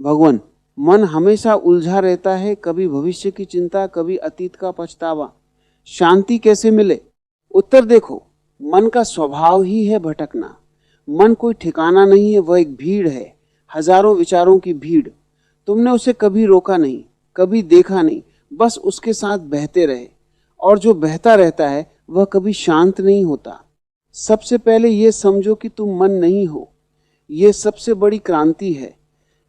भगवान, मन हमेशा उलझा रहता है, कभी भविष्य की चिंता, कभी अतीत का पछतावा। शांति कैसे मिले? उत्तर देखो, मन का स्वभाव ही है भटकना। मन कोई ठिकाना नहीं है, वह एक भीड़ है, हजारों विचारों की भीड़। तुमने उसे कभी रोका नहीं, कभी देखा नहीं, बस उसके साथ बहते रहे। और जो बहता रहता है वह कभी शांत नहीं होता। सबसे पहले यह समझो कि तुम मन नहीं हो। यह सबसे बड़ी क्रांति है।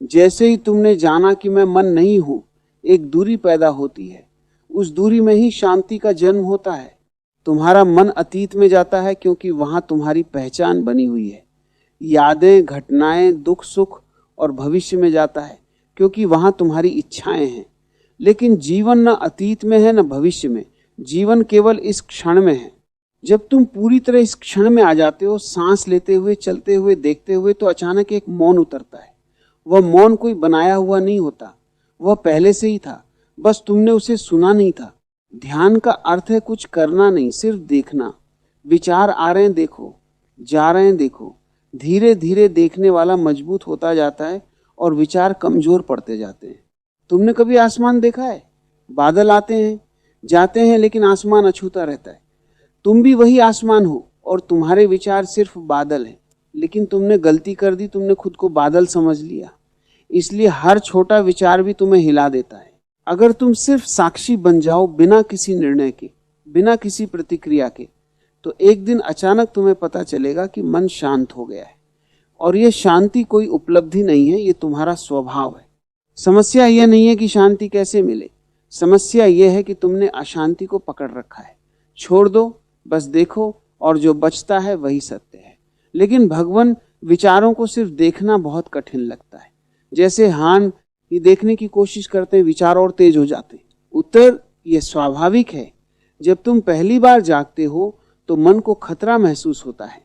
जैसे ही तुमने जाना कि मैं मन नहीं हूं, एक दूरी पैदा होती है। उस दूरी में ही शांति का जन्म होता है। तुम्हारा मन अतीत में जाता है क्योंकि वहां तुम्हारी पहचान बनी हुई है। यादें, घटनाएं, दुख सुख और भविष्य में जाता है क्योंकि वहां तुम्हारी इच्छाएं हैं। लेकिन जीवन न अतीत में है न भविष्य में, जीवन केवल इस क्षण में है। जब तुम पूरी तरह इस क्षण में आ जाते हो, सांस लेते हुए, चलते हुए, देखते हुए, तो अचानक एक मौन उतरता है। वह मौन कोई बनाया हुआ नहीं होता, वह पहले से ही था, बस तुमने उसे सुना नहीं था। ध्यान का अर्थ है कुछ करना नहीं, सिर्फ देखना। विचार आ रहे हैं देखो, जा रहे हैं देखो। धीरे धीरे देखने वाला मजबूत होता जाता है और विचार कमजोर पड़ते जाते हैं। तुमने कभी आसमान देखा है? बादल आते हैं जाते हैं लेकिन आसमान अछूता रहता है। तुम भी वही आसमान हो और तुम्हारे विचार सिर्फ बादल हैं। लेकिन तुमने गलती कर दी, तुमने खुद को बादल समझ लिया, इसलिए हर छोटा विचार भी तुम्हें हिला देता है। अगर तुम सिर्फ साक्षी बन जाओ, बिना किसी निर्णय के, बिना किसी प्रतिक्रिया के, तो एक दिन अचानक तुम्हें पता चलेगा कि मन शांत हो गया है। और यह शांति कोई उपलब्धि नहीं है, ये तुम्हारा स्वभाव है। समस्या यह नहीं है कि शांति कैसे मिले, समस्या यह है कि तुमने अशांति को पकड़ रखा है। छोड़ दो, बस देखो, और जो बचता है वही सत्य है। लेकिन भगवान, विचारों को सिर्फ देखना बहुत कठिन लगता है। जैसे हान ये देखने की कोशिश करते हैं, विचार और तेज हो जाते हैं। उत्तर, यह स्वाभाविक है। जब तुम पहली बार जागते हो तो मन को खतरा महसूस होता है।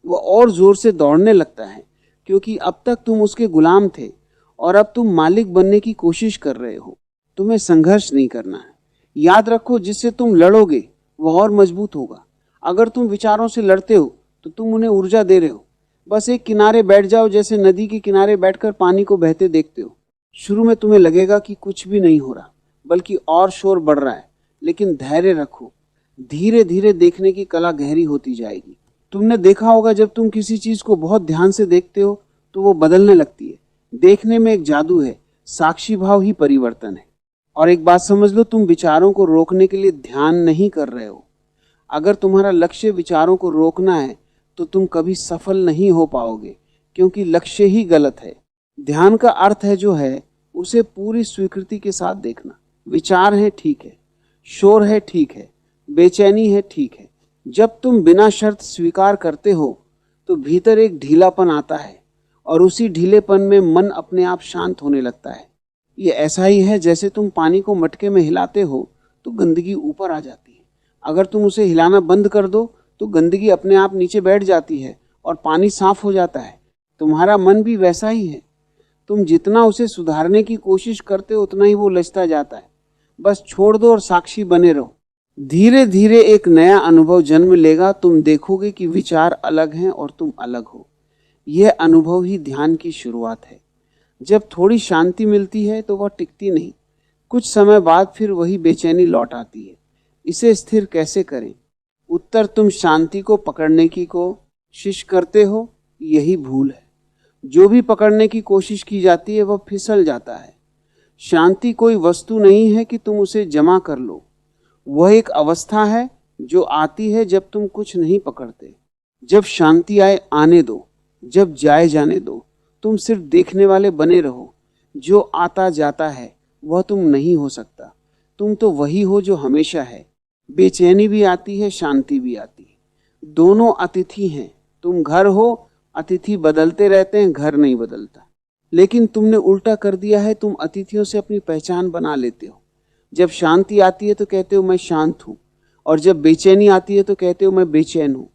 वह और जोर से दौड़ने लगता है क्योंकि अब तक तुम उसके गुलाम थे और अब तुम मालिक बनने की कोशिश कर रहे हो। तुम्हें संघर्ष नहीं करना है। याद रखो, जिससे तुम लड़ोगे वह और मजबूत होगा। अगर तुम विचारों से लड़ते हो तो तुम उन्हें ऊर्जा दे रहे हो। बस एक किनारे बैठ जाओ, जैसे नदी के किनारे बैठकर पानी को बहते देखते हो। शुरू में तुम्हें लगेगा कि कुछ भी नहीं हो रहा, बल्कि और शोर बढ़ रहा है, लेकिन धैर्य रखो। धीरे धीरे देखने की कला गहरी होती जाएगी। तुमने देखा होगा, जब तुम किसी चीज को बहुत ध्यान से देखते हो तो वो बदलने लगती है। देखने में एक जादू है, साक्षी भाव ही परिवर्तन है। और एक बात समझ लो, तुम विचारों को रोकने के लिए ध्यान नहीं कर रहे हो। अगर तुम्हारा लक्ष्य विचारों को रोकना है तो तुम कभी सफल नहीं हो पाओगे, क्योंकि लक्ष्य ही गलत है। ध्यान का अर्थ है जो है उसे पूरी स्वीकृति के साथ देखना। विचार है ठीक है, शोर है ठीक है, बेचैनी है ठीक है। जब तुम बिना शर्त स्वीकार करते हो तो भीतर एक ढीलापन आता है और उसी ढीलेपन में मन अपने आप शांत होने लगता है। ये ऐसा ही है जैसे तुम पानी को मटके में हिलाते हो तो गंदगी ऊपर आ जाती है। अगर तुम उसे हिलाना बंद कर दो तो गंदगी अपने आप नीचे बैठ जाती है और पानी साफ हो जाता है। तुम्हारा मन भी वैसा ही है। तुम जितना उसे सुधारने की कोशिश करते हो उतना ही वो लचता जाता है। बस छोड़ दो और साक्षी बने रहो। धीरे धीरे एक नया अनुभव जन्म लेगा। तुम देखोगे कि विचार अलग हैं और तुम अलग हो। यह अनुभव ही ध्यान की शुरुआत है। जब थोड़ी शांति मिलती है तो वह टिकती नहीं, कुछ समय बाद फिर वही बेचैनी लौट आती है। इसे स्थिर कैसे करें? उत्तर, तुम शांति को पकड़ने की कोशिश करते हो, यही भूल है। जो भी पकड़ने की कोशिश की जाती है वह फिसल जाता है। शांति कोई वस्तु नहीं है कि तुम उसे जमा कर लो। वह एक अवस्था है जो आती है जब तुम कुछ नहीं पकड़ते। जब शांति आए आने दो, जब जाए जाने दो। तुम सिर्फ देखने वाले बने रहो। जो आता जाता है वह तुम नहीं हो सकता। तुम तो वही हो जो हमेशा है। बेचैनी भी आती है, शांति भी आती है। दोनों अतिथि हैं। तुम घर हो, अतिथि बदलते रहते हैं, घर नहीं बदलता। लेकिन तुमने उल्टा कर दिया है, तुम अतिथियों से अपनी पहचान बना लेते हो। जब शांति आती है तो कहते हो मैं शांत हूं, और जब बेचैनी आती है तो कहते हो मैं बेचैन हूं।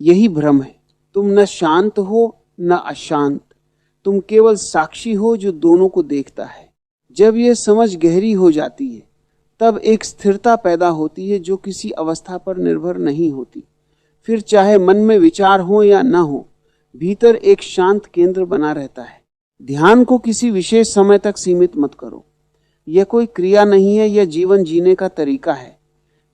यही भ्रम है। तुम न शांत हो न अशांत, तुम केवल साक्षी हो जो दोनों को देखता है। जब यह समझ गहरी हो जाती है तब एक स्थिरता पैदा होती है जो किसी अवस्था पर निर्भर नहीं होती। फिर चाहे मन में विचार हो या ना हो, भीतर एक शांत केंद्र बना रहता है। ध्यान को किसी विशेष समय तक सीमित मत करो। यह कोई क्रिया नहीं है, यह जीवन जीने का तरीका है।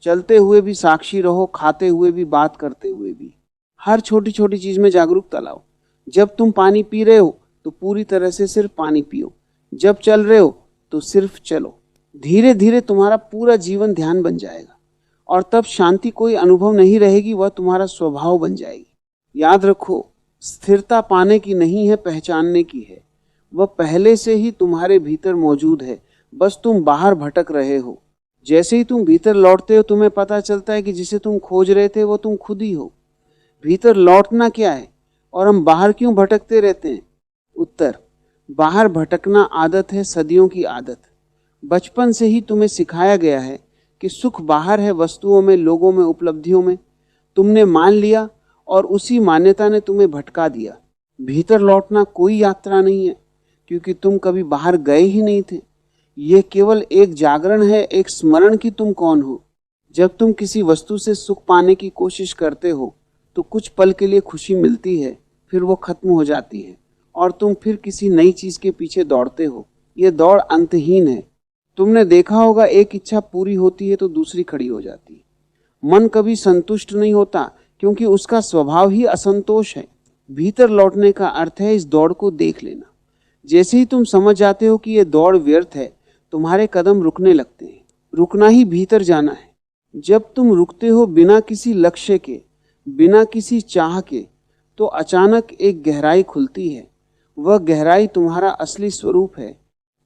चलते हुए भी साक्षी रहो, खाते हुए भी, बात करते हुए भी। हर छोटी छोटी चीज में जागरूकता लाओ। जब तुम पानी पी रहे हो तो पूरी तरह से सिर्फ पानी पियो। जब चल रहे हो तो सिर्फ चलो। धीरे धीरे तुम्हारा पूरा जीवन ध्यान बन जाएगा और तब शांति कोई अनुभव नहीं रहेगी, वह तुम्हारा स्वभाव बन जाएगी। याद रखो, स्थिरता पाने की नहीं है, पहचानने की है। वह पहले से ही तुम्हारे भीतर मौजूद है, बस तुम बाहर भटक रहे हो। जैसे ही तुम भीतर लौटते हो तुम्हें पता चलता है कि जिसे तुम खोज रहे थे वो तुम खुद ही हो। भीतर लौटना क्या है और हम बाहर क्यों भटकते रहते हैं? उत्तर, बाहर भटकना आदत है, सदियों की आदत। बचपन से ही तुम्हें सिखाया गया है कि सुख बाहर है, वस्तुओं में, लोगों में, उपलब्धियों में। तुमने मान लिया और उसी मान्यता ने तुम्हें भटका दिया। भीतर लौटना कोई यात्रा नहीं है, क्योंकि तुम कभी बाहर गए ही नहीं थे। यह केवल एक जागरण है, एक स्मरण कि तुम कौन हो। जब तुम किसी वस्तु से सुख पाने की कोशिश करते हो तो कुछ पल के लिए खुशी मिलती है, फिर वो खत्म हो जाती है और तुम फिर किसी नई चीज के पीछे दौड़ते हो। यह दौड़ अंतहीन है। तुमने देखा होगा, एक इच्छा पूरी होती है तो दूसरी खड़ी हो जाती है। मन कभी संतुष्ट नहीं होता क्योंकि उसका स्वभाव ही असंतोष है। भीतर लौटने का अर्थ है इस दौड़ को देख लेना। जैसे ही तुम समझ जाते हो कि यह दौड़ व्यर्थ है, तुम्हारे कदम रुकने लगते हैं। रुकना ही भीतर जाना है। जब तुम रुकते हो बिना किसी लक्ष्य के, बिना किसी चाह के, तो अचानक एक गहराई खुलती है। वह गहराई तुम्हारा असली स्वरूप है,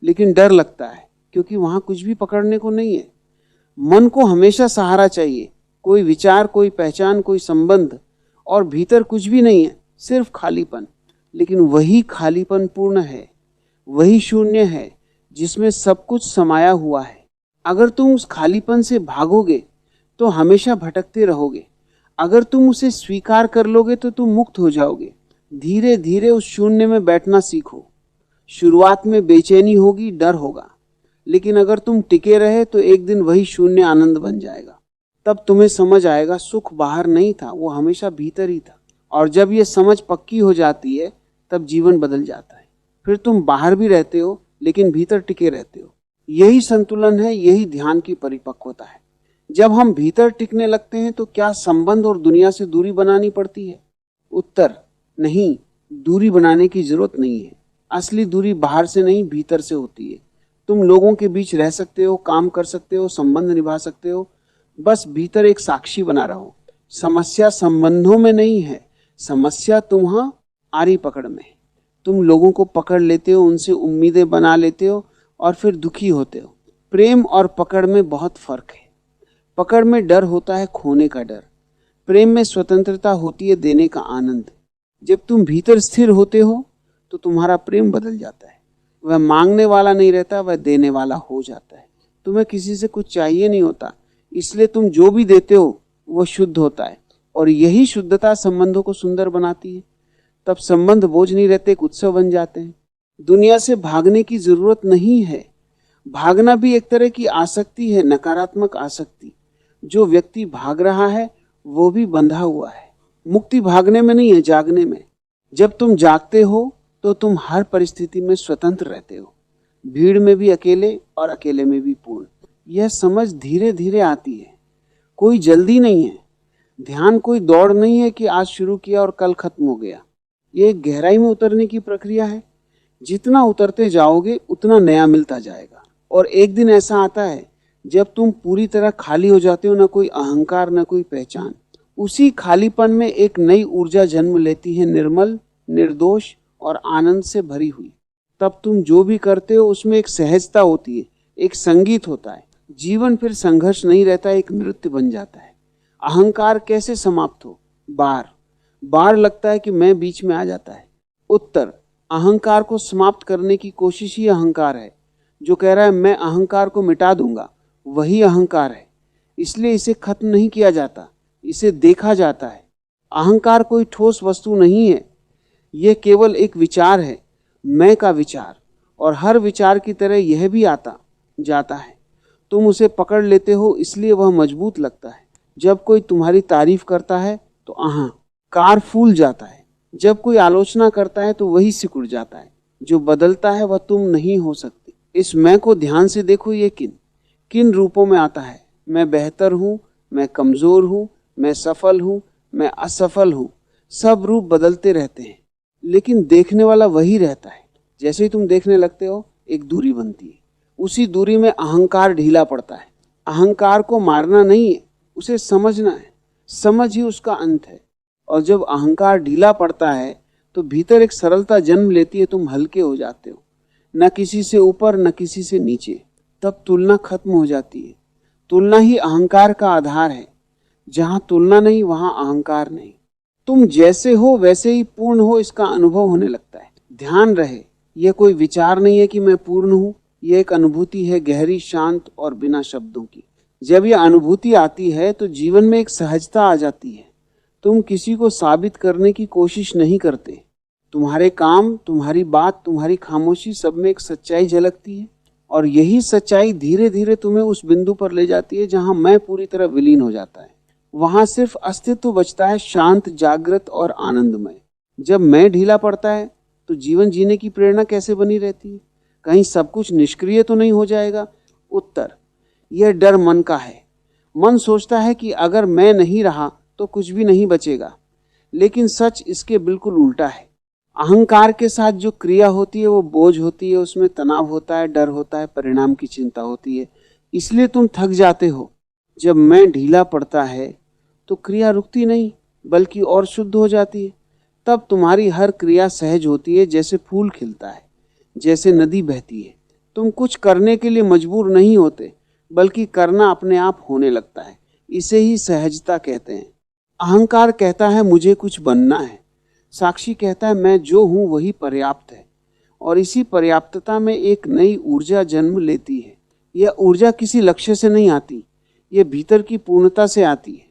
लेकिन डर लगता है क्योंकि वहां कुछ भी पकड़ने को नहीं है। मन को हमेशा सहारा चाहिए, कोई विचार, कोई पहचान, कोई संबंध, और भीतर कुछ भी नहीं है, सिर्फ खालीपन। लेकिन वही खालीपन पूर्ण है, वही शून्य है जिसमें सब कुछ समाया हुआ है। अगर तुम उस खालीपन से भागोगे तो हमेशा भटकते रहोगे। अगर तुम उसे स्वीकार कर लोगे तो तुम मुक्त हो जाओगे। धीरे धीरे उस शून्य में बैठना सीखो। शुरुआत में बेचैनी होगी, डर होगा, लेकिन अगर तुम टिके रहे तो एक दिन वही शून्य आनंद बन जाएगा। तब तुम्हें समझ आएगा सुख बाहर नहीं था, वो हमेशा भीतर ही था। और जब ये समझ पक्की हो जाती है तब जीवन बदल जाता है। फिर तुम बाहर भी रहते हो लेकिन भीतर टिके रहते हो। यही संतुलन है, यही ध्यान की परिपक्वता है। जब हम भीतर टिकने लगते हैं तो क्या संबंध और दुनिया से दूरी बनानी पड़ती है? उत्तर, नहीं, दूरी बनाने की जरूरत नहीं है। असली दूरी बाहर से नहीं, भीतर से होती है। तुम लोगों के बीच रह सकते हो, काम कर सकते हो, संबंध निभा सकते हो, बस भीतर एक साक्षी बना रहो। समस्या संबंधों में नहीं है, समस्या तुम्हारी पकड़ में है। तुम लोगों को पकड़ लेते हो, उनसे उम्मीदें बना लेते हो और फिर दुखी होते हो। प्रेम और पकड़ में बहुत फर्क है। पकड़ में डर होता है, खोने का डर। प्रेम में स्वतंत्रता होती है, देने का आनंद। जब तुम भीतर स्थिर होते हो तो तुम्हारा प्रेम बदल जाता है। वह मांगने वाला नहीं रहता, वह देने वाला हो जाता है। तुम्हें किसी से कुछ चाहिए नहीं होता, इसलिए तुम जो भी देते हो वह शुद्ध होता है। और यही शुद्धता संबंधों को सुंदर बनाती है। तब संबंध बोझ नहीं रहते, एक उत्सव बन जाते हैं। दुनिया से भागने की जरूरत नहीं है। भागना भी एक तरह की आसक्ति है, नकारात्मक आसक्ति। जो व्यक्ति भाग रहा है वो भी बंधा हुआ है। मुक्ति भागने में नहीं है, जागने में। जब तुम जागते हो तो तुम हर परिस्थिति में स्वतंत्र रहते हो, भीड़ में भी अकेले और अकेले में भी पूर्ण। यह समझ धीरे धीरे आती है, कोई जल्दी नहीं है। ध्यान कोई दौड़ नहीं है कि आज शुरू किया और कल खत्म हो गया। ये एक गहराई में उतरने की प्रक्रिया है। जितना उतरते जाओगे उतना नया मिलता जाएगा। और एक दिन ऐसा आता है जब तुम पूरी तरह खाली हो जाते हो, ना कोई अहंकार, ना कोई पहचान। उसी खालीपन में एक नई ऊर्जा जन्म लेती है, निर्मल, निर्दोष और आनंद से भरी हुई। तब तुम जो भी करते हो उसमें एक सहजता होती है, एक संगीत होता है। जीवन फिर संघर्ष नहीं रहता, एक नृत्य बन जाता है। अहंकार कैसे समाप्त हो? बार लगता है कि मैं बीच में आ जाता है। उत्तर, अहंकार को समाप्त करने की कोशिश ही अहंकार है। जो कह रहा है मैं अहंकार को मिटा दूंगा, वही अहंकार है। इसलिए इसे खत्म नहीं किया जाता, इसे देखा जाता है। अहंकार कोई ठोस वस्तु नहीं है, यह केवल एक विचार है, मैं का विचार। और हर विचार की तरह यह भी आता जाता है। तुम उसे पकड़ लेते हो, इसलिए वह मजबूत लगता है। जब कोई तुम्हारी तारीफ करता है तो अहंकार फूल जाता है। जब कोई आलोचना करता है तो वही सिकुड़ जाता है। जो बदलता है वह तुम नहीं हो सकते। इस मैं को ध्यान से देखो, ये किन किन रूपों में आता है। मैं बेहतर हूं, मैं कमजोर हूं, मैं सफल हूं, मैं असफल हूं। सब रूप बदलते रहते हैं, लेकिन देखने वाला वही रहता है। जैसे ही तुम देखने लगते हो, एक दूरी बनती है। उसी दूरी में अहंकार ढीला पड़ता है। अहंकार को मारना नहीं है, उसे समझना है। समझ ही उसका अंत है। और जब अहंकार ढीला पड़ता है तो भीतर एक सरलता जन्म लेती है। तुम हल्के हो जाते हो, न किसी से ऊपर न किसी से नीचे। तब तुलना खत्म हो जाती है। तुलना ही अहंकार का आधार है। जहां तुलना नहीं वहां अहंकार नहीं। तुम जैसे हो वैसे ही पूर्ण हो, इसका अनुभव होने लगता है। ध्यान रहे, यह कोई विचार नहीं है कि मैं पूर्ण हूं। यह एक अनुभूति है, गहरी, शांत और बिना शब्दों की। जब यह अनुभूति आती है तो जीवन में एक सहजता आ जाती है। तुम किसी को साबित करने की कोशिश नहीं करते। तुम्हारे काम, तुम्हारी बात, तुम्हारी खामोशी, सब में एक सच्चाई झलकती है। और यही सच्चाई धीरे धीरे तुम्हें उस बिंदु पर ले जाती है जहां मैं पूरी तरह विलीन हो जाता है। वहां सिर्फ अस्तित्व बचता है, शांत, जागृत और आनंदमय। जब मैं ढीला पड़ता है तो जीवन जीने की प्रेरणा कैसे बनी रहती है? कहीं सब कुछ निष्क्रिय तो नहीं हो जाएगा? उत्तर, यह डर मन का है। मन सोचता है कि अगर मैं नहीं रहा तो कुछ भी नहीं बचेगा, लेकिन सच इसके बिल्कुल उल्टा है। अहंकार के साथ जो क्रिया होती है वो बोझ होती है, उसमें तनाव होता है, डर होता है, परिणाम की चिंता होती है। इसलिए तुम थक जाते हो। जब मैं ढीला पड़ता है तो क्रिया रुकती नहीं, बल्कि और शुद्ध हो जाती है। तब तुम्हारी हर क्रिया सहज होती है, जैसे फूल खिलता है, जैसे नदी बहती है। तुम कुछ करने के लिए मजबूर नहीं होते, बल्कि करना अपने आप होने लगता है। इसे ही सहजता कहते हैं। अहंकार कहता है मुझे कुछ बनना है। साक्षी कहता है मैं जो हूं वही पर्याप्त है। और इसी पर्याप्तता में एक नई ऊर्जा जन्म लेती है। यह ऊर्जा किसी लक्ष्य से नहीं आती, यह भीतर की पूर्णता से आती है।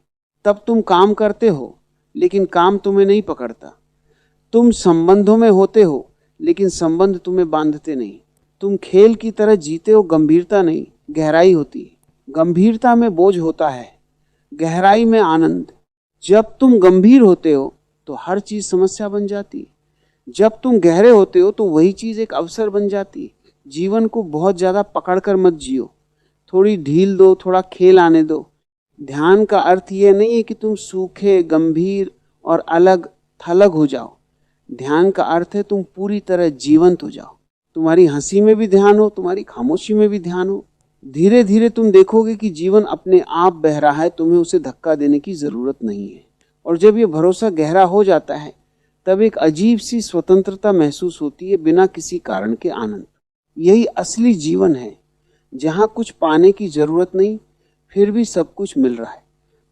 तब तुम काम करते हो, लेकिन काम तुम्हें नहीं पकड़ता। तुम संबंधों में होते हो, लेकिन संबंध तुम्हें बांधते नहीं। तुम खेल की तरह जीते हो, गंभीरता नहीं, गहराई होती है। गंभीरता में बोझ होता है, गहराई में आनंद। जब तुम गंभीर होते हो तो हर चीज समस्या बन जाती है। जब तुम गहरे होते हो तो वही चीज एक अवसर बन जाती है। जीवन को बहुत ज्यादा पकड़कर मत जियो, थोड़ी ढील दो, थोड़ा खेल आने दो। ध्यान का अर्थ यह नहीं है कि तुम सूखे, गंभीर और अलग थलग हो जाओ। ध्यान का अर्थ है तुम पूरी तरह जीवंत हो जाओ। तुम्हारी हंसी में भी ध्यान हो, तुम्हारी खामोशी में भी ध्यान हो। धीरे धीरे तुम देखोगे कि जीवन अपने आप बह रहा है, तुम्हें उसे धक्का देने की जरूरत नहीं है। और जब ये भरोसा गहरा हो जाता है तब एक अजीब सी स्वतंत्रता महसूस होती है, बिना किसी कारण के आनंद। यही असली जीवन है, जहां कुछ पाने की जरूरत नहीं, फिर भी सब कुछ मिल रहा है।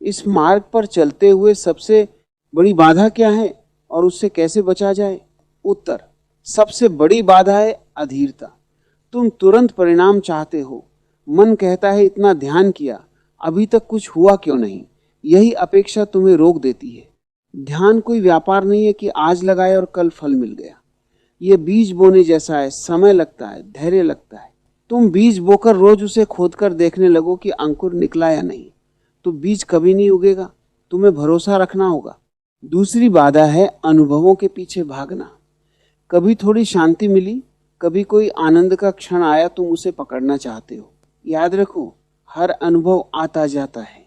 इस मार्ग पर चलते हुए सबसे बड़ी बाधा क्या है और उससे कैसे बचा जाए? उत्तर, सबसे बड़ी बाधा है अधीरता। तुम तुरंत परिणाम चाहते हो। मन कहता है इतना ध्यान किया, अभी तक कुछ हुआ क्यों नहीं? यही अपेक्षा तुम्हें रोक देती है। ध्यान कोई व्यापार नहीं है कि आज लगाए और कल फल मिल गया। यह बीज बोने जैसा है, समय लगता है, धैर्य लगता है। तुम बीज बोकर रोज उसे खोदकर देखने लगो कि अंकुर निकला या नहीं, तो बीज कभी नहीं उगेगा। तुम्हें भरोसा रखना होगा। दूसरी बाधा है अनुभवों के पीछे भागना। कभी थोड़ी शांति मिली, कभी कोई आनंद का क्षण आया, तुम उसे पकड़ना चाहते हो। याद रखो, हर अनुभव आता जाता है।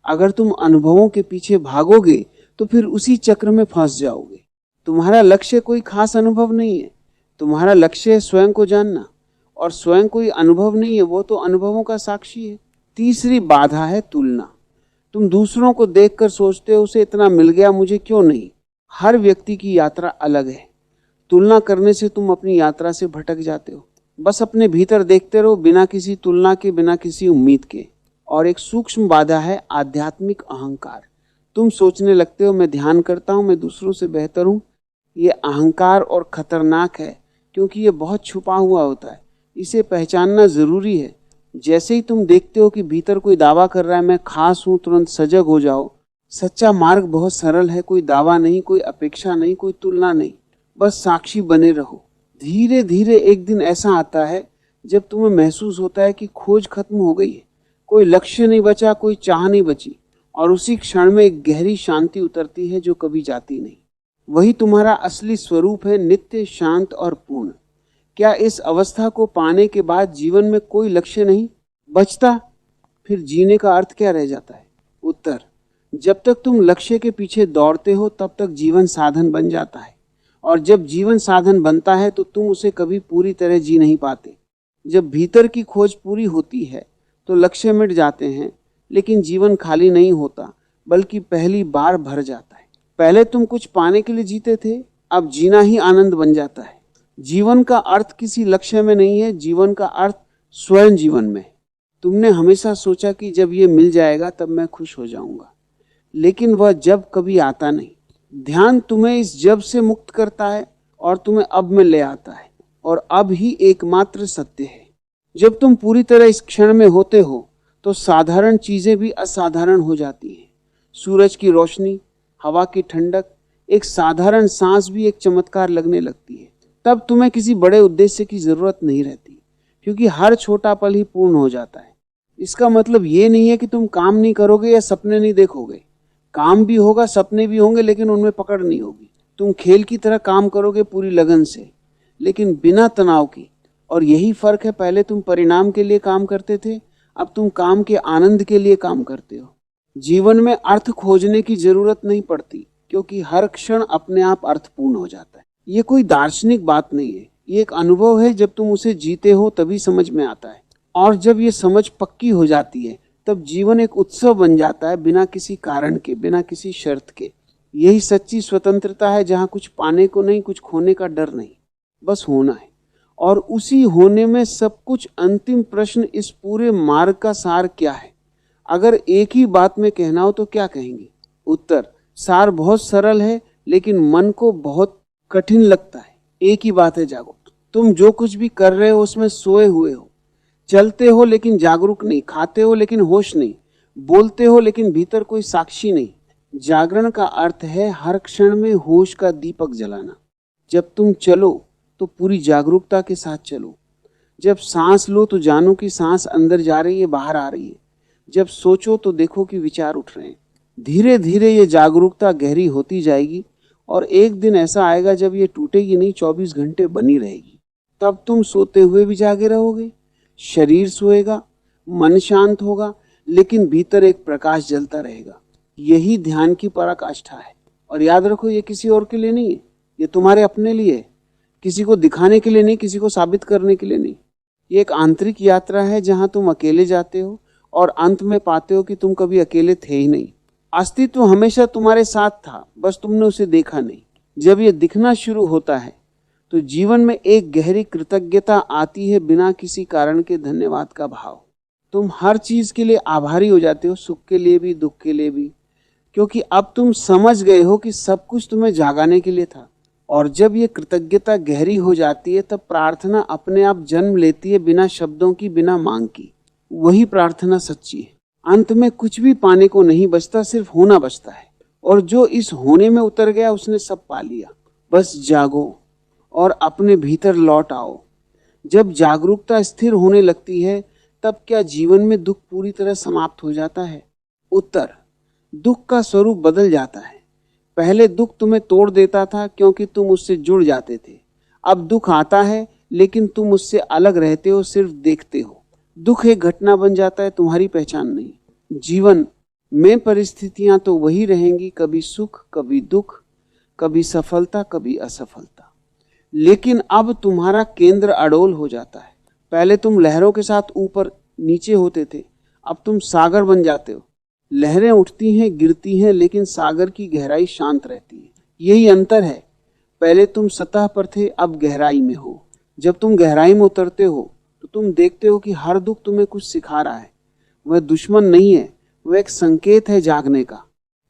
अगर तुम अनुभवों के पीछे भागोगे तो फिर उसी चक्र में फंस जाओगे। तुम्हारा लक्ष्य कोई खास अनुभव नहीं है, तुम्हारा लक्ष्य है स्वयं को जानना। और स्वयं कोई अनुभव नहीं है, वो तो अनुभवों का साक्षी है। तीसरी बाधा है तुलना। तुम दूसरों को देखकर सोचते हो उसे इतना मिल गया, मुझे क्यों नहीं। हर व्यक्ति की यात्रा अलग है। तुलना करने से तुम अपनी यात्रा से भटक जाते हो। बस अपने भीतर देखते रहो, बिना किसी तुलना के, बिना किसी उम्मीद के। और एक सूक्ष्म बाधा है आध्यात्मिक अहंकार। तुम सोचने लगते हो मैं ध्यान करता हूं, मैं दूसरों से बेहतर हूं। ये अहंकार और खतरनाक है, क्योंकि ये बहुत छुपा हुआ होता है। इसे पहचानना जरूरी है। जैसे ही तुम देखते हो कि भीतर कोई दावा कर रहा है मैं खास हूं, तुरंत सजग हो जाओ। सच्चा मार्ग बहुत सरल है, कोई दावा नहीं, कोई अपेक्षा नहीं, कोई तुलना नहीं, बस साक्षी बने रहो। धीरे धीरे एक दिन ऐसा आता है जब तुम्हें महसूस होता है कि खोज खत्म हो गई है, कोई लक्ष्य नहीं बचा, कोई चाह नहीं बची। और उसी क्षण में एक गहरी शांति उतरती है जो कभी जाती नहीं। वही तुम्हारा असली स्वरूप है, नित्य, शांत और पूर्ण। क्या इस अवस्था को पाने के बाद जीवन में कोई लक्ष्य नहीं बचता? फिर जीने का अर्थ क्या रह जाता है? उत्तर, जब तक तुम लक्ष्य के पीछे दौड़ते हो तब तक जीवन साधन बन जाता है, और जब जीवन साधन बनता है तो तुम उसे कभी पूरी तरह जी नहीं पाते। जब भीतर की खोज पूरी होती है तो लक्ष्य मिट जाते हैं, लेकिन जीवन खाली नहीं होता बल्कि पहली बार भर जाता है। पहले तुम कुछ पाने के लिए जीते थे, अब जीना ही आनंद बन जाता है। जीवन का अर्थ किसी लक्ष्य में नहीं है, जीवन का अर्थ स्वयं जीवन में है। तुमने हमेशा सोचा कि जब ये मिल जाएगा तब मैं खुश हो जाऊंगा, लेकिन वह जब कभी आता नहीं। ध्यान तुम्हें इस जब से मुक्त करता है और तुम्हें अब में ले आता है, और अब ही एकमात्र सत्य है। जब तुम पूरी तरह इस क्षण में होते हो तो साधारण चीजें भी असाधारण हो जाती हैं। सूरज की रोशनी, हवा की ठंडक, एक साधारण सांस भी एक चमत्कार लगने लगती है। तब तुम्हें किसी बड़े उद्देश्य की जरूरत नहीं रहती, क्योंकि हर छोटा पल ही पूर्ण हो जाता है। इसका मतलब ये नहीं है कि तुम काम नहीं करोगे या सपने नहीं देखोगे। काम भी होगा, सपने भी होंगे, लेकिन उनमें पकड़ नहीं होगी। तुम खेल की तरह काम करोगे पूरी लगन से, लेकिन बिना तनाव की। और यही फर्क है, पहले तुम परिणाम के लिए काम करते थे, अब तुम काम के आनंद के लिए काम करते हो। जीवन में अर्थ खोजने की जरूरत नहीं पड़ती, क्योंकि हर क्षण अपने आप अर्थपूर्ण हो जाता है। ये कोई दार्शनिक बात नहीं है, ये एक अनुभव है। जब तुम उसे जीते हो तभी समझ में आता है, और जब ये समझ पक्की हो जाती है तब जीवन एक उत्सव बन जाता है, बिना किसी कारण के, बिना किसी शर्त के। यही सच्ची स्वतंत्रता है, जहाँ कुछ पाने को नहीं, कुछ खोने का डर नहीं, बस होना है। और उसी होने में सब कुछ। अंतिम प्रश्न, इस पूरे मार्ग का सार क्या है? अगर एक ही बात में कहना हो तो क्या कहेंगे? उत्तर, सार बहुत सरल है, लेकिन मन को बहुत कठिन लगता है। एक ही बात है, जागो। तुम जो कुछ भी कर रहे हो उसमें सोए हुए हो। चलते हो लेकिन जागरूक नहीं, खाते हो लेकिन होश नहीं, बोलते हो लेकिन भीतर कोई साक्षी नहीं। जागरण का अर्थ है हर क्षण में होश का दीपक जलाना। जब तुम चलो तो पूरी जागरूकता के साथ चलो। जब सांस लो तो जानो कि सांस अंदर जा रही है, बाहर आ रही है। जब सोचो तो देखो कि विचार उठ रहे हैं। धीरे धीरे ये जागरूकता गहरी होती जाएगी, और एक दिन ऐसा आएगा जब ये टूटेगी नहीं, 24 घंटे बनी रहेगी। तब तुम सोते हुए भी जागे रहोगे, शरीर सोएगा, मन शांत होगा, लेकिन भीतर एक प्रकाश जलता रहेगा। यही ध्यान की पराकाष्ठा है। और याद रखो, ये किसी और के लिए नहीं है, ये तुम्हारे अपने लिए है। किसी को दिखाने के लिए नहीं, किसी को साबित करने के लिए नहीं। ये एक आंतरिक यात्रा है, जहां तुम अकेले जाते हो और अंत में पाते हो कि तुम कभी अकेले थे ही नहीं। अस्तित्व हमेशा तुम्हारे साथ था, बस तुमने उसे देखा नहीं। जब ये दिखना शुरू होता है तो जीवन में एक गहरी कृतज्ञता आती है, बिना किसी कारण के धन्यवाद का भाव। तुम हर चीज के लिए आभारी हो जाते हो, सुख के लिए भी, दुख के लिए भी, क्योंकि अब तुम समझ गए हो कि सब कुछ तुम्हें जागाने के लिए था। और जब ये कृतज्ञता गहरी हो जाती है तब प्रार्थना अपने आप जन्म लेती है, बिना शब्दों की, बिना मांग की। वही प्रार्थना सच्ची है। अंत में कुछ भी पाने को नहीं बचता, सिर्फ होना बचता है। और जो इस होने में उतर गया उसने सब पा लिया। बस जागो और अपने भीतर लौट आओ। जब जागरूकता स्थिर होने लगती है तब क्या जीवन में दुख पूरी तरह समाप्त हो जाता है? उत्तर, दुख का स्वरूप बदल जाता है। पहले दुख तुम्हें तोड़ देता था क्योंकि तुम उससे जुड़ जाते थे। अब दुख आता है लेकिन तुम उससे अलग रहते हो, सिर्फ देखते हो। दुख एक घटना बन जाता है, तुम्हारी पहचान नहीं। जीवन में परिस्थितियां तो वही रहेंगी, कभी सुख, कभी दुख, कभी सफलता, कभी असफलता। लेकिन अब तुम्हारा केंद्र अडोल हो जाता है। पहले तुम लहरों के साथ ऊपर नीचे होते थे, अब तुम सागर बन जाते हो। लहरें उठती हैं, गिरती हैं, लेकिन सागर की गहराई शांत रहती है। यही अंतर है। पहले तुम सतह पर थे, अब गहराई में हो। जब तुम गहराई में उतरते हो तो तुम देखते हो कि हर दुख तुम्हें कुछ सिखा रहा है। वह दुश्मन नहीं है, वह एक संकेत है जागने का।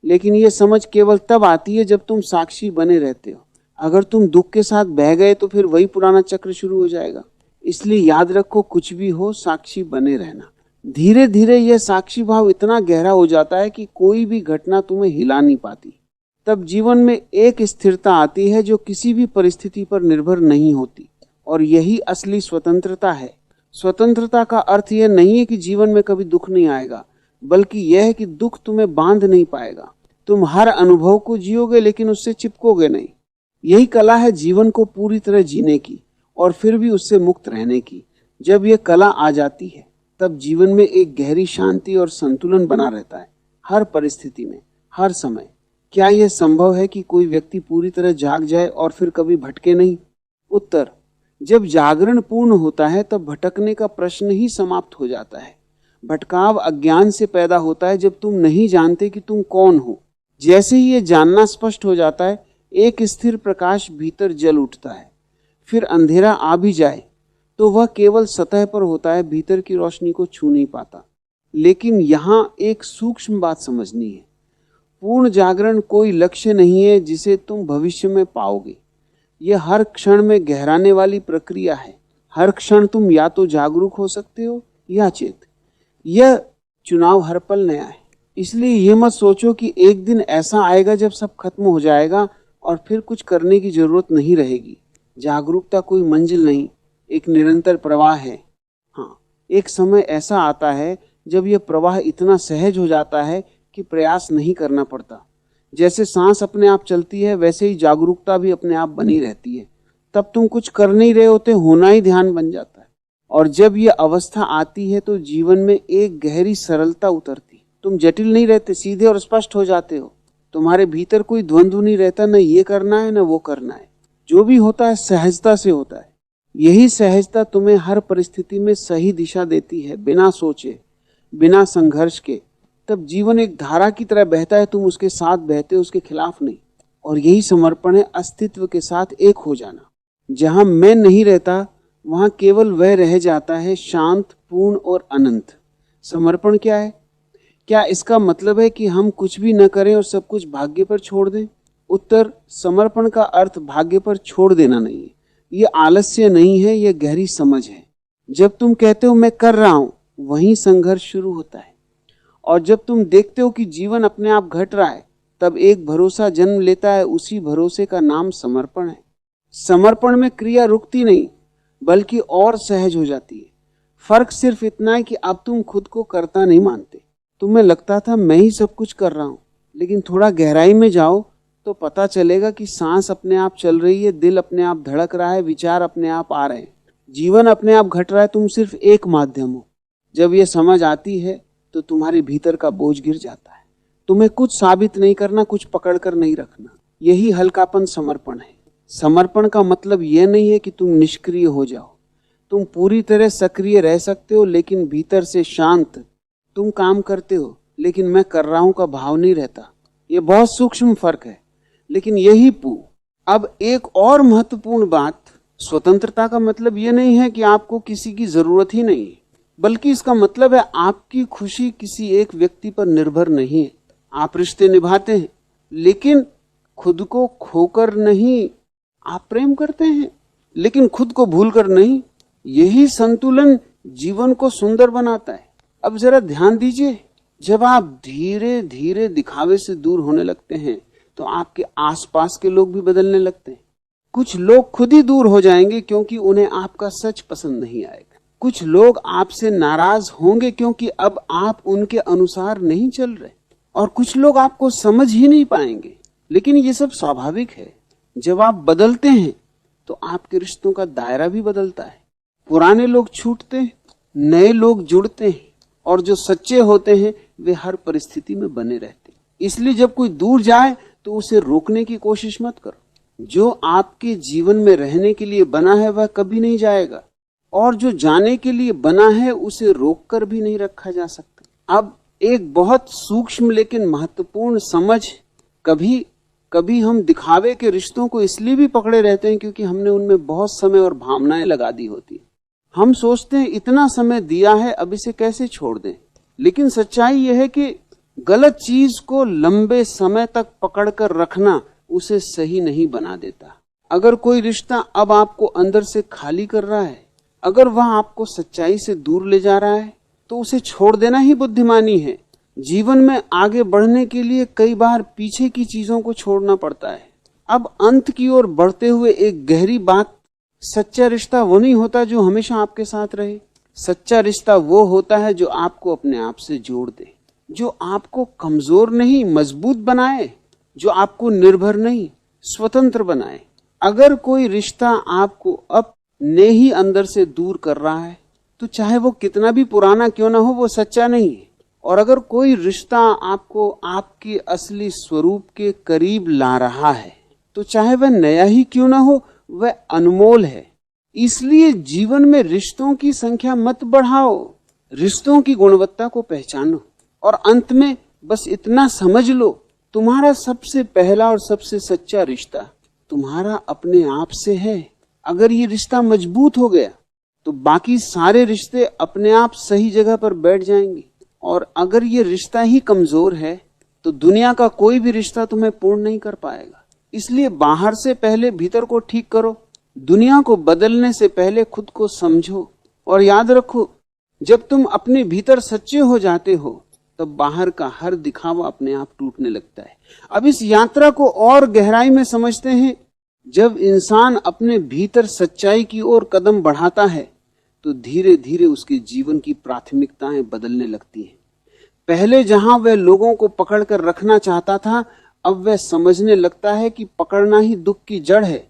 लेकिन यह समझ केवल तब आती है जब तुम साक्षी बने रहते हो। अगर तुम दुख के साथ बह गए तो फिर वही पुराना चक्र शुरू हो जाएगा। इसलिए याद रखो, कुछ भी हो, साक्षी बने रहना। धीरे धीरे यह साक्षी भाव इतना गहरा हो जाता है कि कोई भी घटना तुम्हें हिला नहीं पाती। तब जीवन में एक स्थिरता आती है जो किसी भी परिस्थिति पर निर्भर नहीं होती। और यही असली स्वतंत्रता है। स्वतंत्रता का अर्थ यह नहीं है कि जीवन में कभी दुख नहीं आएगा, बल्कि यह है कि दुख तुम्हें बांध नहीं पाएगा। तुम हर अनुभव को जियोगे लेकिन उससे चिपकोगे नहीं। यही कला है जीवन को पूरी तरह जीने की। और फिर भी उससे मुक्त रहने की। जब यह कला आ जाती है तब जीवन में एक गहरी शांति और संतुलन बना रहता है, हर परिस्थिति में, हर समय। क्या यह संभव है कि कोई व्यक्ति पूरी तरह जाग जाए और फिर कभी भटके नहीं? उत्तर, जब जागरण पूर्ण होता है तब भटकने का प्रश्न ही समाप्त हो जाता है। भटकाव अज्ञान से पैदा होता है, जब तुम नहीं जानते कि तुम कौन हो। जैसे ही यह जानना स्पष्ट हो जाता है, एक स्थिर प्रकाश भीतर जल उठता है। फिर अंधेरा आ भी जाए तो वह केवल सतह पर होता है, भीतर की रोशनी को छू नहीं पाता। लेकिन यहाँ एक सूक्ष्म बात समझनी है। पूर्ण जागरण कोई लक्ष्य नहीं है जिसे तुम भविष्य में पाओगे। यह हर क्षण में गहराने वाली प्रक्रिया है। हर क्षण तुम या तो जागरूक हो सकते हो या चेत। यह चुनाव हर पल नया है। इसलिए यह मत सोचो कि एक दिन ऐसा आएगा जब सब खत्म हो जाएगा और फिर कुछ करने की जरूरत नहीं रहेगी। जागरूकता कोई मंजिल नहीं, एक निरंतर प्रवाह है। हाँ, एक समय ऐसा आता है जब यह प्रवाह इतना सहज हो जाता है कि प्रयास नहीं करना पड़ता। जैसे सांस अपने आप चलती है, वैसे ही जागरूकता भी अपने आप बनी रहती है। तब तुम कुछ कर नहीं रहे होते, होना ही ध्यान बन जाता है। और जब यह अवस्था आती है तो जीवन में एक गहरी सरलता उतरती। तुम जटिल नहीं रहते, सीधे और स्पष्ट हो जाते हो। तुम्हारे भीतर कोई द्वंद्व नहीं रहता, न ये करना है न वो करना है। जो भी होता है सहजता से होता है। यही सहजता तुम्हें हर परिस्थिति में सही दिशा देती है, बिना सोचे, बिना संघर्ष के। तब जीवन एक धारा की तरह बहता है, तुम उसके साथ बहते हो, उसके खिलाफ नहीं। और यही समर्पण है, अस्तित्व के साथ एक हो जाना। जहां मैं नहीं रहता वहां केवल वह रह जाता है, शांत, पूर्ण और अनंत। समर्पण क्या है? क्या इसका मतलब है कि हम कुछ भी न करें और सब कुछ भाग्य पर छोड़ दें? उत्तर, समर्पण का अर्थ भाग्य पर छोड़ देना नहीं है। ये आलस्य नहीं है, यह गहरी समझ है। जब तुम कहते हो मैं कर रहा हूं, वहीं संघर्ष शुरू होता है। और जब तुम देखते हो कि जीवन अपने आप घट रहा है, तब एक भरोसा जन्म लेता है। उसी भरोसे का नाम समर्पण है। समर्पण में क्रिया रुकती नहीं, बल्कि और सहज हो जाती है। फर्क सिर्फ इतना है कि अब तुम खुद को कर्ता नहीं मानते। तुम्हें लगता था मैं ही सब कुछ कर रहा हूं, लेकिन थोड़ा गहराई में जाओ तो पता चलेगा कि सांस अपने आप चल रही है, दिल अपने आप धड़क रहा है, विचार अपने आप आ रहे हैं, जीवन अपने आप घट रहा है। तुम सिर्फ एक माध्यम हो। जब यह समझ आती है तो तुम्हारे भीतर का बोझ गिर जाता है। तुम्हें कुछ साबित नहीं करना, कुछ पकड़ कर नहीं रखना। यही हल्कापन समर्पण है। समर्पण का मतलब यह नहीं है कि तुम निष्क्रिय हो जाओ। तुम पूरी तरह सक्रिय रह सकते हो, लेकिन भीतर से शांत। तुम काम करते हो, लेकिन मैं कर रहा हूं का भाव नहीं रहता। यह बहुत सूक्ष्म फर्क है, लेकिन यही अब एक और महत्वपूर्ण बात, स्वतंत्रता का मतलब यह नहीं है कि आपको किसी की जरूरत ही नहीं, बल्कि इसका मतलब है आपकी खुशी किसी एक व्यक्ति पर निर्भर नहीं है। आप रिश्ते निभाते हैं, लेकिन खुद को खोकर नहीं। आप प्रेम करते हैं, लेकिन खुद को भूलकर नहीं। यही संतुलन जीवन को सुंदर बनाता है। अब जरा ध्यान दीजिए, जब आप धीरे धीरे दिखावे से दूर होने लगते हैं तो आपके आसपास के लोग भी बदलने लगते हैं। कुछ लोग खुद ही दूर हो जाएंगे क्योंकि उन्हें आपका सच पसंद नहीं आएगा। कुछ लोग आपसे नाराज होंगे क्योंकि अब आप उनके अनुसार नहीं चल रहे। और कुछ लोग आपको समझ ही नहीं पाएंगे। लेकिन ये सब स्वाभाविक है। जब आप बदलते हैं तो आपके रिश्तों का दायरा भी बदलता है। पुराने लोग छूटते हैं, नए लोग जुड़ते हैं, और जो सच्चे होते हैं वे हर परिस्थिति में बने रहते हैं। इसलिए जब कोई दूर जाए तो उसे रोकने की कोशिश मत करो। जो आपके जीवन में रहने के लिए बना है वह कभी नहीं जाएगा, और जो जाने के लिए बना है उसे रोककर भी नहीं रखा जा सकता। अब एक बहुत सूक्ष्म लेकिन महत्वपूर्ण समझ, कभी कभी हम दिखावे के रिश्तों को इसलिए भी पकड़े रहते हैं क्योंकि हमने उनमें बहुत समय और भावनाएं लगा दी होती है। हम सोचते हैं इतना समय दिया है, अब इसे कैसे छोड़ दें। लेकिन सच्चाई यह है कि गलत चीज को लंबे समय तक पकड़कर रखना उसे सही नहीं बना देता। अगर कोई रिश्ता अब आपको अंदर से खाली कर रहा है, अगर वह आपको सच्चाई से दूर ले जा रहा है, तो उसे छोड़ देना ही बुद्धिमानी है। जीवन में आगे बढ़ने के लिए कई बार पीछे की चीजों को छोड़ना पड़ता है। अब अंत की ओर बढ़ते हुए एक गहरी बात, सच्चा रिश्ता वो नहीं होता जो हमेशा आपके साथ रहे। सच्चा रिश्ता वो होता है जो आपको अपने आप से जोड़ दे, जो आपको कमजोर नहीं मजबूत बनाए, जो आपको निर्भर नहीं स्वतंत्र बनाए। अगर कोई रिश्ता आपको अब ने ही अंदर से दूर कर रहा है, तो चाहे वो कितना भी पुराना क्यों ना हो, वो सच्चा नहीं है। और अगर कोई रिश्ता आपको आपके असली स्वरूप के करीब ला रहा है, तो चाहे वह नया ही क्यों ना हो, वह अनमोल है। इसलिए जीवन में रिश्तों की संख्या मत बढ़ाओ, रिश्तों की गुणवत्ता को पहचानो। और अंत में बस इतना समझ लो, तुम्हारा सबसे पहला और सबसे सच्चा रिश्ता तुम्हारा अपने आप से है। अगर ये रिश्ता मजबूत हो गया तो बाकी सारे रिश्ते अपने आप सही जगह पर बैठ जाएंगे। और अगर ये रिश्ता ही कमजोर है तो दुनिया का कोई भी रिश्ता तुम्हें पूर्ण नहीं कर पाएगा। इसलिए बाहर से पहले भीतर को ठीक करो, दुनिया को बदलने से पहले खुद को समझो। और याद रखो, जब तुम अपने भीतर सच्चे हो जाते हो तब बाहर का हर दिखावा अपने आप टूटने लगता है। अब इस यात्रा को और गहराई में समझते हैं। जब इंसान अपने भीतर सच्चाई की ओर कदम बढ़ाता है तो धीरे धीरे उसके जीवन की प्राथमिकताएं बदलने लगती हैं। पहले जहां वह लोगों को पकड़कर रखना चाहता था, अब वह समझने लगता है कि पकड़ना ही दुख की जड़ है।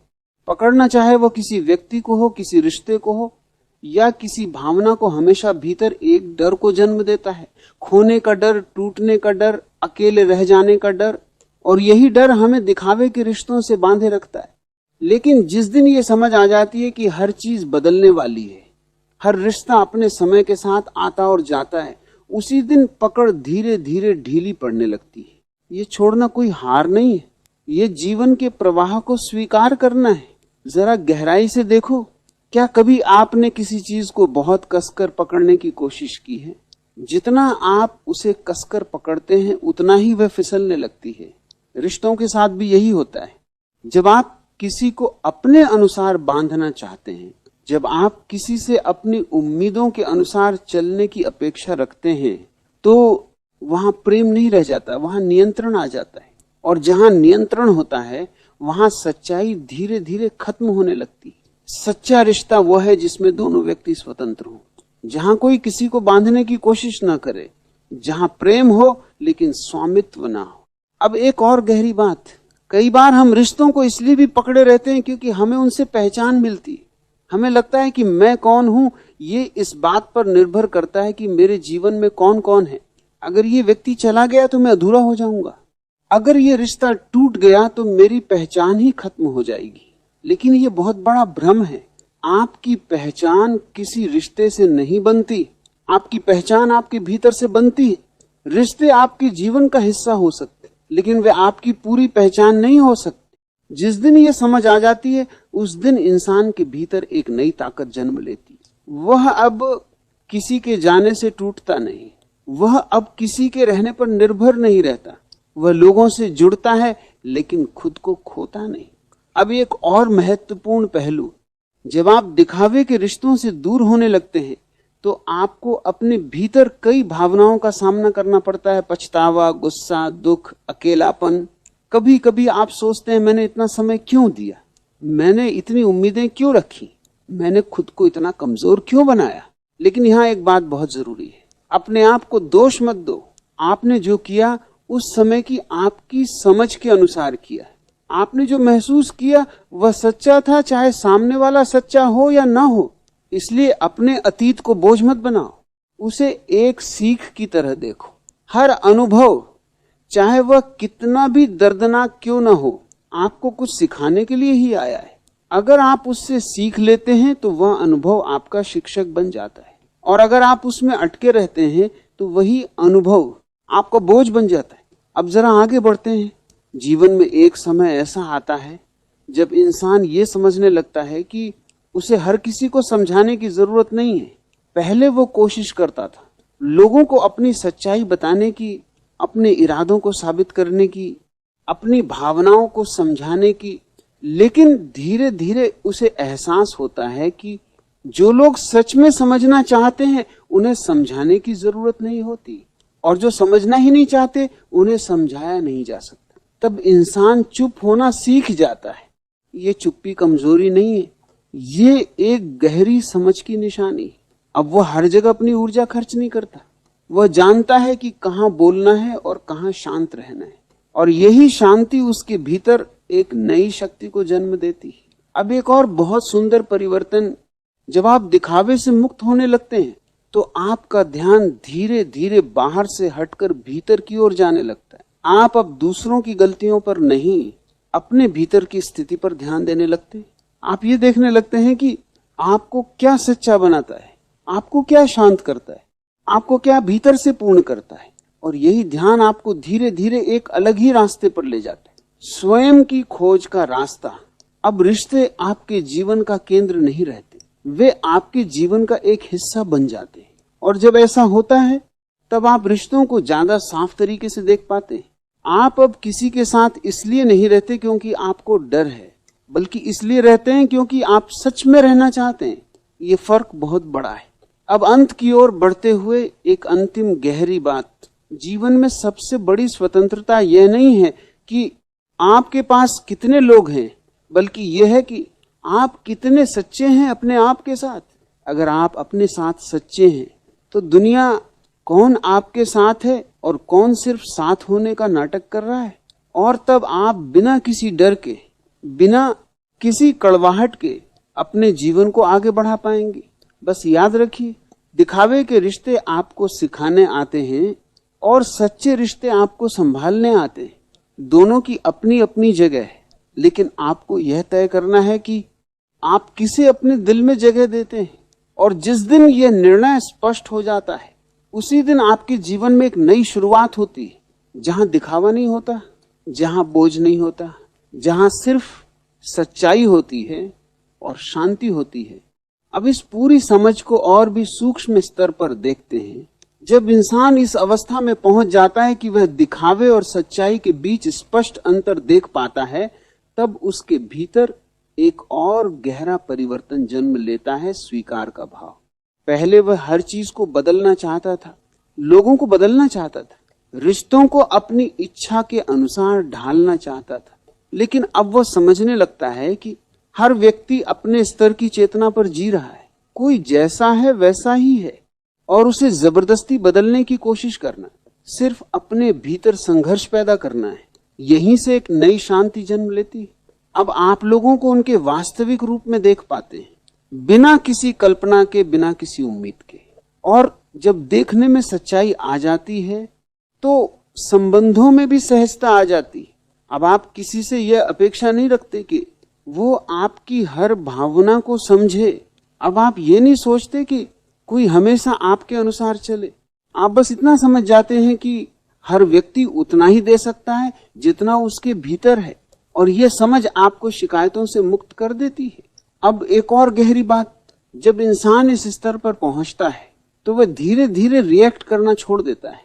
पकड़ना चाहे वो किसी व्यक्ति को हो, किसी रिश्ते को हो या किसी भावना को, हमेशा भीतर एक डर को जन्म देता है। खोने का डर, टूटने का डर, अकेले रह जाने का डर। और यही डर हमें दिखावे के रिश्तों से बांधे रखता है। लेकिन जिस दिन ये समझ आ जाती है कि हर चीज बदलने वाली है, हर रिश्ता अपने समय के साथ आता और जाता है, उसी दिन पकड़ धीरे धीरे ढीली पड़ने लगती है। ये छोड़ना कोई हार नहीं है, ये जीवन के प्रवाह को स्वीकार करना है। जरा गहराई से देखो, क्या कभी आपने किसी चीज को बहुत कसकर पकड़ने की कोशिश की है? जितना आप उसे कसकर पकड़ते हैं उतना ही वह फिसलने लगती है। रिश्तों के साथ भी यही होता है। जब आप किसी को अपने अनुसार बांधना चाहते हैं, जब आप किसी से अपनी उम्मीदों के अनुसार चलने की अपेक्षा रखते हैं, तो वहां प्रेम नहीं रह जाता, वहां नियंत्रण आ जाता है। और जहां नियंत्रण होता है वहां सच्चाई धीरे धीरे खत्म होने लगती है। सच्चा रिश्ता वो है जिसमें दोनों व्यक्ति स्वतंत्र हों, जहां कोई किसी को बांधने की कोशिश ना करे, जहां प्रेम हो लेकिन स्वामित्व ना हो। अब एक और गहरी बात, कई बार हम रिश्तों को इसलिए भी पकड़े रहते हैं क्योंकि हमें उनसे पहचान मिलती है। हमें लगता है कि मैं कौन हूं, ये इस बात पर निर्भर करता है कि मेरे जीवन में कौन कौन है। अगर ये व्यक्ति चला गया तो मैं अधूरा हो जाऊंगा, अगर ये रिश्ता टूट गया तो मेरी पहचान ही खत्म हो जाएगी। लेकिन ये बहुत बड़ा भ्रम है। आपकी पहचान किसी रिश्ते से नहीं बनती, आपकी पहचान आपके भीतर से बनती है। रिश्ते आपके जीवन का हिस्सा हो सकते, लेकिन वे आपकी पूरी पहचान नहीं हो सकते। जिस दिन ये समझ आ जाती है, उस दिन इंसान के भीतर एक नई ताकत जन्म लेती है। वह अब किसी के जाने से टूटता नहीं, वह अब किसी के रहने पर निर्भर नहीं रहता। वह लोगों से जुड़ता है लेकिन खुद को खोता नहीं। अब एक और महत्वपूर्ण पहलू, जब आप दिखावे के रिश्तों से दूर होने लगते हैं तो आपको अपने भीतर कई भावनाओं का सामना करना पड़ता है। पछतावा, गुस्सा, दुख, अकेलापन। कभी कभी आप सोचते हैं, मैंने इतना समय क्यों दिया, मैंने इतनी उम्मीदें क्यों रखी, मैंने खुद को इतना कमजोर क्यों बनाया। लेकिन यहाँ एक बात बहुत जरूरी है, अपने आप को दोष मत दो। आपने जो किया उस समय की आपकी समझ के अनुसार किया। आपने जो महसूस किया वह सच्चा था, चाहे सामने वाला सच्चा हो या ना हो। इसलिए अपने अतीत को बोझ मत बनाओ, उसे एक सीख की तरह देखो। हर अनुभव, चाहे वह कितना भी दर्दनाक क्यों ना हो, आपको कुछ सिखाने के लिए ही आया है। अगर आप उससे सीख लेते हैं तो वह अनुभव आपका शिक्षक बन जाता है, और अगर आप उसमें अटके रहते हैं तो वही अनुभव आपका बोझ बन जाता है। अब जरा आगे बढ़ते हैं। जीवन में एक समय ऐसा आता है जब इंसान ये समझने लगता है कि उसे हर किसी को समझाने की जरूरत नहीं है। पहले वो कोशिश करता था लोगों को अपनी सच्चाई बताने की, अपने इरादों को साबित करने की, अपनी भावनाओं को समझाने की। लेकिन धीरे धीरे उसे एहसास होता है कि जो लोग सच में समझना चाहते हैं उन्हें समझाने की जरूरत नहीं होती, और जो समझना ही नहीं चाहते उन्हें समझाया नहीं जा सकता। तब इंसान चुप होना सीख जाता है। ये चुप्पी कमजोरी नहीं है, ये एक गहरी समझ की निशानी है। अब वह हर जगह अपनी ऊर्जा खर्च नहीं करता, वह जानता है कि कहाँ बोलना है और कहाँ शांत रहना है, और यही शांति उसके भीतर एक नई शक्ति को जन्म देती है। अब एक और बहुत सुंदर परिवर्तन, जब आप दिखावे से मुक्त होने लगते हैं तो आपका ध्यान धीरे धीरे बाहर से हटकर भीतर की ओर जाने लगता है। आप अब दूसरों की गलतियों पर नहीं, अपने भीतर की स्थिति पर ध्यान देने लगते हैं। आप ये देखने लगते हैं कि आपको क्या सच्चा बनाता है, आपको क्या शांत करता है, आपको क्या भीतर से पूर्ण करता है। और यही ध्यान आपको धीरे धीरे एक अलग ही रास्ते पर ले जाता है, स्वयं की खोज का रास्ता। अब रिश्ते आपके जीवन का केंद्र नहीं रहते, वे आपके जीवन का एक हिस्सा बन जाते हैं। और जब ऐसा होता है तब आप रिश्तों को ज्यादा साफ तरीके से देख पाते हैं। आप अब किसी के साथ इसलिए नहीं रहते क्योंकि आपको डर है, बल्कि इसलिए रहते हैं क्योंकि आप सच में रहना चाहते हैं। ये फर्क बहुत बड़ा है। अब अंत की ओर बढ़ते हुए एक अंतिम गहरी बात, जीवन में सबसे बड़ी स्वतंत्रता यह नहीं है कि आपके पास कितने लोग हैं, बल्कि यह है कि आप कितने सच्चे हैं अपने आप के साथ। अगर आप अपने साथ सच्चे हैं तो दुनिया कौन आपके साथ है और कौन सिर्फ साथ होने का नाटक कर रहा है। और तब आप बिना किसी डर के, बिना किसी कड़वाहट के अपने जीवन को आगे बढ़ा पाएंगे। बस याद रखिए, दिखावे के रिश्ते आपको सिखाने आते हैं और सच्चे रिश्ते आपको संभालने आते हैं। दोनों की अपनी अपनी जगह है, लेकिन आपको यह तय करना है कि आप किसे अपने दिल में जगह देते हैं। और जिस दिन यह निर्णय स्पष्ट हो जाता है, उसी दिन आपके जीवन में एक नई शुरुआत होती है, जहां दिखावा नहीं होता, जहां बोझ नहीं होता, जहां सिर्फ सच्चाई होती है और शांति होती है। अब इस पूरी समझ को और भी सूक्ष्म स्तर पर देखते हैं। जब इंसान इस अवस्था में पहुंच जाता है कि वह दिखावे और सच्चाई के बीच स्पष्ट अंतर देख पाता है, तब उसके भीतर एक और गहरा परिवर्तन जन्म लेता है, स्वीकार का भाव। पहले वह हर चीज को बदलना चाहता था, लोगों को बदलना चाहता था, रिश्तों को अपनी इच्छा के अनुसार ढालना चाहता था। लेकिन अब वह समझने लगता है कि हर व्यक्ति अपने स्तर की चेतना पर जी रहा है, कोई जैसा है वैसा ही है, और उसे जबरदस्ती बदलने की कोशिश करना, सिर्फ अपने भीतर संघर्ष पैदा करना है। यहीं से एक नई शांति जन्म लेती है। अब आप लोगों को उनके वास्तविक रूप में देख पाते हैं, बिना किसी कल्पना के, बिना किसी उम्मीद के। और जब देखने में सच्चाई आ जाती है तो संबंधों में भी सहजता आ जाती है। अब आप किसी से यह अपेक्षा नहीं रखते कि वो आपकी हर भावना को समझे। अब आप ये नहीं सोचते कि कोई हमेशा आपके अनुसार चले। आप बस इतना समझ जाते हैं कि हर व्यक्ति उतना ही दे सकता है जितना उसके भीतर है, और यह समझ आपको शिकायतों से मुक्त कर देती है। अब एक और गहरी बात, जब इंसान इस स्तर पर पहुंचता है तो वह धीरे धीरे रिएक्ट करना छोड़ देता है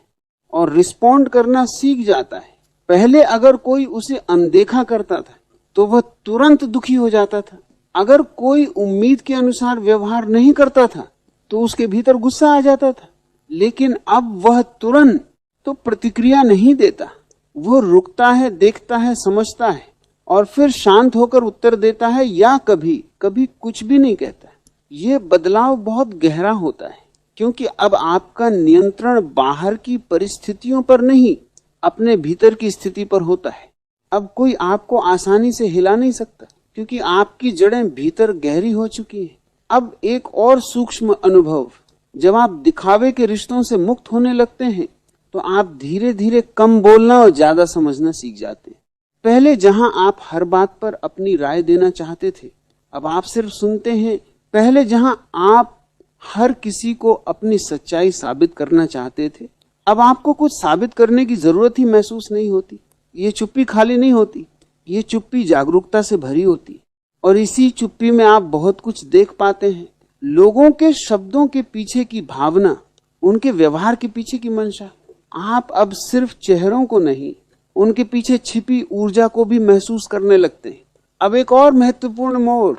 और रिस्पॉन्ड करना सीख जाता है। पहले अगर कोई उसे अनदेखा करता था तो वह तुरंत दुखी हो जाता था। अगर कोई उम्मीद के अनुसार व्यवहार नहीं करता था तो उसके भीतर गुस्सा आ जाता था। लेकिन अब वह तुरंत तो प्रतिक्रिया नहीं देता, वो रुकता है, देखता है, समझता है और फिर शांत होकर उत्तर देता है, या कभी कभी कुछ भी नहीं कहता। ये बदलाव बहुत गहरा होता है, क्योंकि अब आपका नियंत्रण बाहर की परिस्थितियों पर नहीं, अपने भीतर की स्थिति पर होता है। अब कोई आपको आसानी से हिला नहीं सकता, क्योंकि आपकी जड़ें भीतर गहरी हो चुकी हैं। अब एक और सूक्ष्म अनुभव, जब आप दिखावे के रिश्तों से मुक्त होने लगते हैं तो आप धीरे धीरे कम बोलना और ज्यादा समझना सीख जाते हैं। पहले जहां आप हर बात पर अपनी राय देना चाहते थे, अब आप सिर्फ सुनते हैं। पहले जहां आप हर किसी को अपनी सच्चाई साबित करना चाहते थे, अब आपको कुछ साबित करने की जरूरत ही महसूस नहीं होती। ये चुप्पी खाली नहीं होती, ये चुप्पी जागरूकता से भरी होती। और इसी चुप्पी में आप बहुत कुछ देख पाते हैं, लोगों के शब्दों के पीछे की भावना, उनके व्यवहार के पीछे की मंशा। आप अब सिर्फ चेहरों को नहीं, उनके पीछे छिपी ऊर्जा को भी महसूस करने लगते हैं। अब एक और महत्वपूर्ण मोड़,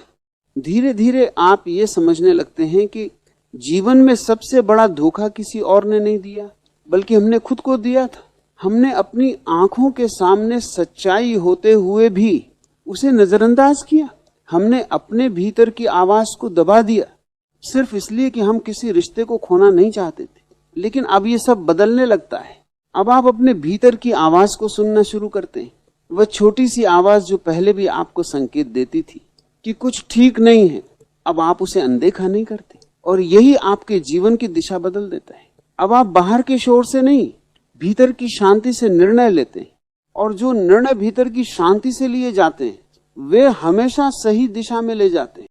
धीरे धीरे आप ये समझने लगते हैं कि जीवन में सबसे बड़ा धोखा किसी और ने नहीं दिया, बल्कि हमने खुद को दिया था। हमने अपनी आंखों के सामने सच्चाई होते हुए भी उसे नजरअंदाज किया। हमने अपने भीतर की आवाज को दबा दिया, सिर्फ इसलिए कि हम किसी रिश्ते को खोना नहीं चाहते थे। लेकिन अब ये सब बदलने लगता है। अब आप अपने भीतर की आवाज को सुनना शुरू करते हैं, वह छोटी सी आवाज जो पहले भी आपको संकेत देती थी कि कुछ ठीक नहीं है, अब आप उसे अनदेखा नहीं करते और यही आपके जीवन की दिशा बदल देता है। अब आप बाहर के शोर से नहीं, भीतर की शांति से निर्णय लेते हैं और जो निर्णय भीतर की शांति से लिए जाते हैं वे हमेशा सही दिशा में ले जाते हैं।